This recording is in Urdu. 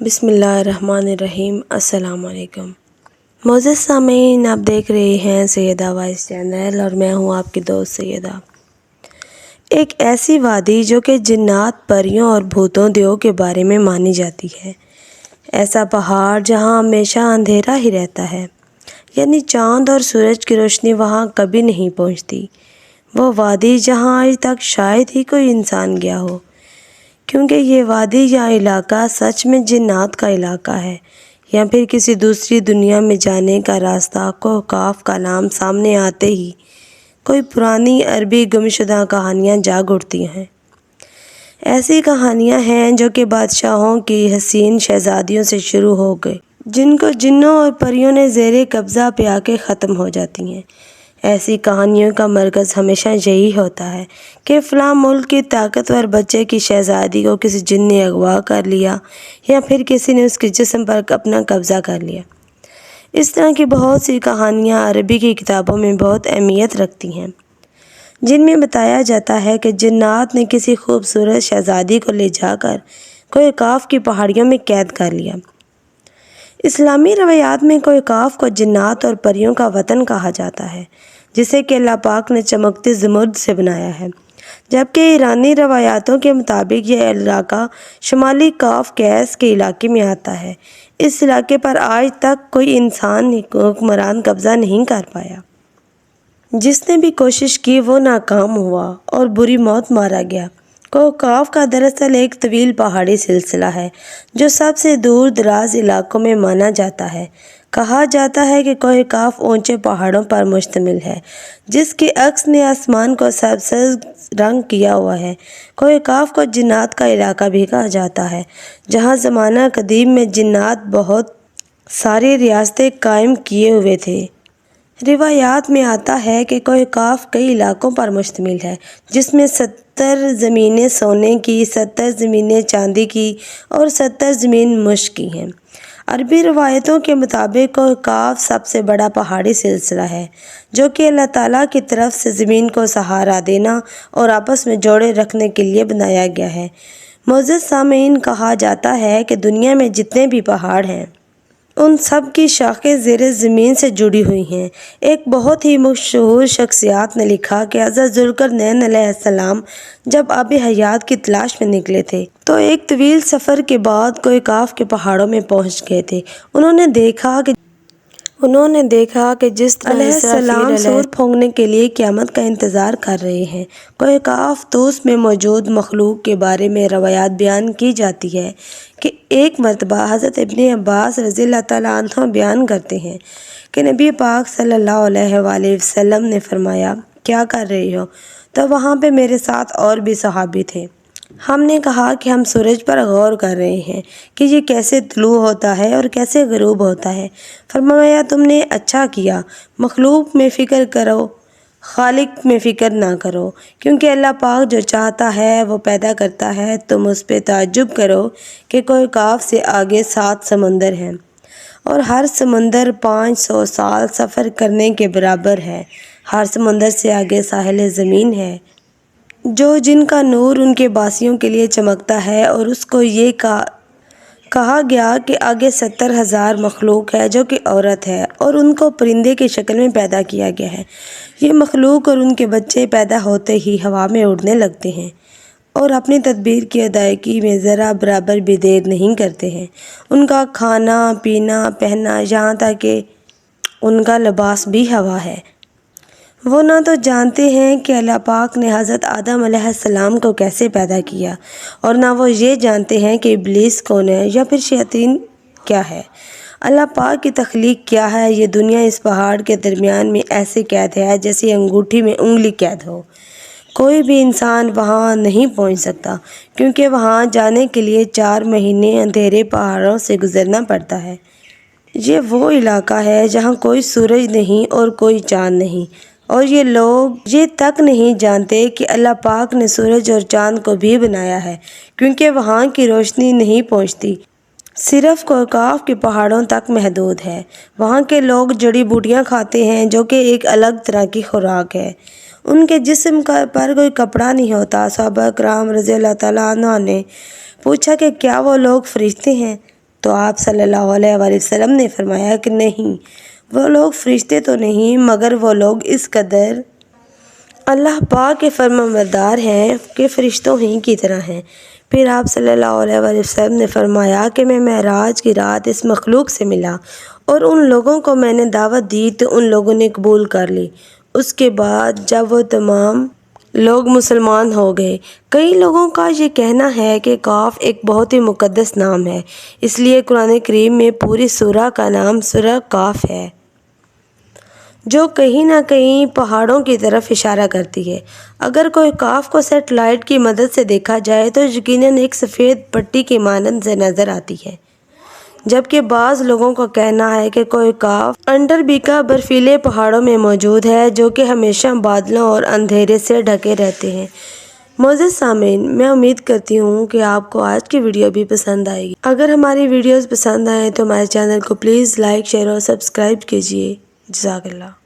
بسم اللہ الرحمن الرحیم۔ السلام علیکم معزز سامعین، آپ دیکھ رہے ہیں سیدہ وائس چینل اور میں ہوں آپ کی دوست سیدہ۔ ایک ایسی وادی جو کہ جنات، پریوں اور بھوتوں دیو کے بارے میں مانی جاتی ہے، ایسا پہاڑ جہاں ہمیشہ اندھیرا ہی رہتا ہے، یعنی چاند اور سورج کی روشنی وہاں کبھی نہیں پہنچتی۔ وہ وادی جہاں آج تک شاید ہی کوئی انسان گیا ہو، کیونکہ یہ وادی یا علاقہ سچ میں جنات کا علاقہ ہے، یا پھر کسی دوسری دنیا میں جانے کا راستہ۔ کوہ کا نام سامنے آتے ہی کوئی پرانی عربی گمشدہ کہانیاں جاگ اٹھتی ہیں۔ ایسی کہانیاں ہیں جو کہ بادشاہوں کی حسین شہزادیوں سے شروع ہو گئے، جن کو جنوں اور پریوں نے زیر قبضہ پہ آ کے ختم ہو جاتی ہیں۔ ایسی کہانیوں کا مرکز ہمیشہ یہی ہوتا ہے کہ فلاں ملک کی طاقتور بچے کی شہزادی کو کسی جن نے اغوا کر لیا، یا پھر کسی نے اس کے جسم پر اپنا قبضہ کر لیا۔ اس طرح کی بہت سی کہانیاں عربی کی کتابوں میں بہت اہمیت رکھتی ہیں، جن میں بتایا جاتا ہے کہ جنات نے کسی خوبصورت شہزادی کو لے جا کر کوہ کاف کی پہاڑیوں میں قید کر لیا۔ اسلامی روایات میں کوہ کاف کو جنات اور پریوں کا وطن کہا جاتا ہے، جسے کہ اللہ پاک نے چمکتے زمرد سے بنایا ہے، جبکہ ایرانی روایاتوں کے مطابق یہ علاقہ شمالی کاف قیس کے علاقے میں آتا ہے۔ اس علاقے پر آج تک کوئی انسان حکمران قبضہ نہیں کر پایا۔ جس نے بھی کوشش کی وہ ناکام ہوا اور بری موت مارا گیا۔ کوہ کاف کا دراصل ایک طویل پہاڑی سلسلہ ہے جو سب سے دور دراز علاقوں میں مانا جاتا ہے۔ کہا جاتا ہے کہ کوہ کاف اونچے پہاڑوں پر مشتمل ہے، جس کے عکس نے آسمان کو سبز رنگ کیا ہوا ہے۔ کوہ کاف کو جنات کا علاقہ بھی کہا جاتا ہے، جہاں زمانہ قدیم میں جنات بہت ساری ریاستیں قائم کیے ہوئے تھے۔ روایات میں آتا ہے کہ کوہ کاف کئی علاقوں پر مشتمل ہے، جس میں 70 زمینیں سونے کی، 70 زمینیں چاندی کی اور 70 زمین مشک کی ہیں۔ عربی روایتوں کے مطابق کوہ کاف سب سے بڑا پہاڑی سلسلہ ہے، جو کہ اللہ تعالیٰ کی طرف سے زمین کو سہارا دینا اور آپس میں جوڑے رکھنے کے لیے بنایا گیا ہے۔ معزز سامعین، کہا جاتا ہے کہ دنیا میں جتنے بھی پہاڑ ہیں، ان سب کی شاخیں زیر زمین سے جڑی ہوئی ہیں۔ ایک بہت ہی مشہور شخصیات نے لکھا کہ حضرت ذوالقرنین علیہ السلام جب آب حیات کی تلاش میں نکلے تھے تو ایک طویل سفر کے بعد کوہ کاف کے پہاڑوں میں پہنچ گئے تھے۔ انہوں نے دیکھا کہ جس طرح علیہ السلام سور پھونکنے کے لیے قیامت کا انتظار کر رہے ہیں۔ کوہ کاف طوس میں موجود مخلوق کے بارے میں روایات بیان کی جاتی ہے کہ ایک مرتبہ حضرت ابن عباس رضی اللہ تعالیٰ عنہ بیان کرتے ہیں کہ نبی پاک صلی اللہ علیہ وآلہ وسلم نے فرمایا، کیا کر رہے ہو؟ تو وہاں پہ میرے ساتھ اور بھی صحابی تھے۔ ہم نے کہا کہ ہم سورج پر غور کر رہے ہیں کہ یہ کیسے طلوع ہوتا ہے اور کیسے غروب ہوتا ہے۔ فرمایا، تم نے اچھا کیا، مخلوق میں فکر کرو، خالق میں فکر نہ کرو، کیونکہ اللہ پاک جو چاہتا ہے وہ پیدا کرتا ہے۔ تم اس پہ تعجب کرو کہ کوہ کاف سے آگے 7 سمندر ہیں، اور ہر سمندر 500 سال سفر کرنے کے برابر ہے۔ ہر سمندر سے آگے ساحل زمین ہے، جن کا نور ان کے باسیوں کے لیے چمکتا ہے، اور اس کو یہ کہا گیا کہ آگے 70,000 مخلوق ہے جو کہ عورت ہے، اور ان کو پرندے کی شکل میں پیدا کیا گیا ہے۔ یہ مخلوق اور ان کے بچے پیدا ہوتے ہی ہوا میں اڑنے لگتے ہیں اور اپنی تدبیر کی ادائیگی میں ذرا برابر بھی دیر نہیں کرتے ہیں۔ ان کا کھانا پینا پہننا، یہاں تک کہ ان کا لباس بھی ہوا ہے۔ وہ نہ تو جانتے ہیں کہ اللہ پاک نے حضرت آدم علیہ السلام کو کیسے پیدا کیا، اور نہ وہ یہ جانتے ہیں کہ ابلیس کون ہے یا پھر شیاطین کیا ہے۔ اللہ پاک کی تخلیق کیا ہے؟ یہ دنیا اس پہاڑ کے درمیان میں ایسے قید ہے جیسے انگوٹھی میں انگلی قید ہو۔ کوئی بھی انسان وہاں نہیں پہنچ سکتا، کیونکہ وہاں جانے کے لیے 4 مہینے اندھیرے پہاڑوں سے گزرنا پڑتا ہے۔ یہ وہ علاقہ ہے جہاں کوئی سورج نہیں اور کوئی چاند نہیں، اور یہ لوگ یہ تک نہیں جانتے کہ اللہ پاک نے سورج اور چاند کو بھی بنایا ہے، کیونکہ وہاں کی روشنی نہیں پہنچتی، صرف کوہ کاف کے پہاڑوں تک محدود ہے۔ وہاں کے لوگ جڑی بوٹیاں کھاتے ہیں، جو کہ ایک الگ طرح کی خوراک ہے۔ ان کے جسم پر کوئی کپڑا نہیں ہوتا۔ صحابہ کرام رضی اللہ تعالیٰ عنہ نے پوچھا کہ کیا وہ لوگ فرشتے ہیں؟ تو آپ صلی اللہ علیہ وآلہ وسلم نے فرمایا کہ نہیں، وہ لوگ فرشتے تو نہیں، مگر وہ لوگ اس قدر اللہ پاک کے فرمانبردار ہیں کہ فرشتوں ہی کی طرح ہیں۔ پھر آپ صلی اللہ علیہ وآلہ وسلم نے فرمایا کہ میں معراج کی رات اس مخلوق سے ملا اور ان لوگوں کو میں نے دعوت دی تو ان لوگوں نے قبول کر لی۔ اس کے بعد جب وہ تمام لوگ مسلمان ہو گئے، کئی لوگوں کا یہ کہنا ہے کہ کاف ایک بہت ہی مقدس نام ہے، اس لیے قرآن کریم میں پوری سورہ کا نام سورہ کاف ہے، جو کہیں نہ کہیں پہاڑوں کی طرف اشارہ کرتی ہے۔ اگر کوئی کاف کو سیٹلائٹ کی مدد سے دیکھا جائے تو یقیناً ایک سفید پٹی کی مانند سے نظر آتی ہے، جبکہ بعض لوگوں کا کہنا ہے کہ کوئی کاف انٹارکٹیکا برفیلے پہاڑوں میں موجود ہے، جو کہ ہمیشہ بادلوں اور اندھیرے سے ڈھکے رہتے ہیں۔ معزز سامعین، میں امید کرتی ہوں کہ آپ کو آج کی ویڈیو بھی پسند آئے گی۔ اگر ہماری ویڈیوز پسند آئیں تو ہمارے چینل کو پلیز لائک، شیئر اور سبسکرائب کیجیے۔ جزاک اللہ۔